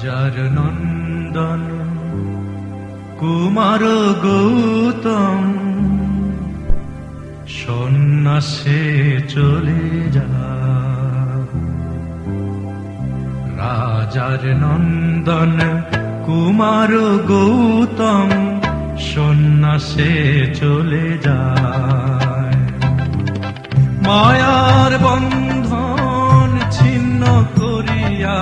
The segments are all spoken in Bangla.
রাজার নন্দন কুমার গৌতম সন্ন্যাসে চলে যা। রাজার নন্দন কুমার গৌতম সন্ন্যাসে চলে যায়। মায়ার বন্ধন ছিন্ন করিয়া,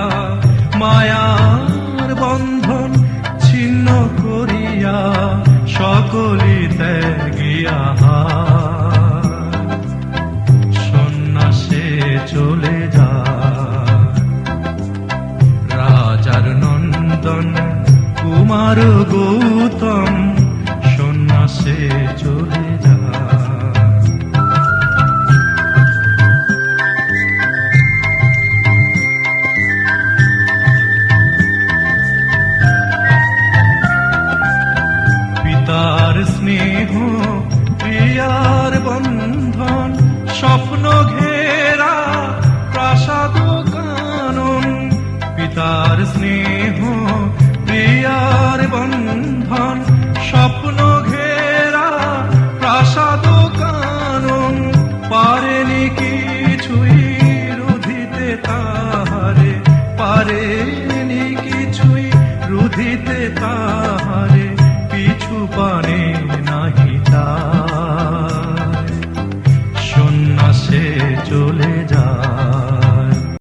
মায়ার বন্ধন ছিন্ন করিয়া সকলি ত্যাগিয়া সন্ন্যাসে চলে যায়। রাজার নন্দন কুমার গৌতম সন্ন্যাসে চলে যায়। পিতার স্নেহ প্রিয়ার বন্ধন স্বপ্ন ঘেরা প্রাসাদ কানন। পিতার স্নেহ প্রিয়ার বন্ধন স্বপ্ন ঘেরা প্রাসাদ কানন। পারেনি কিছুই রুধিতে তাহারে, পারেনি কিছুই রুধিতে তাহারে, পিছু পানে নাহি তা।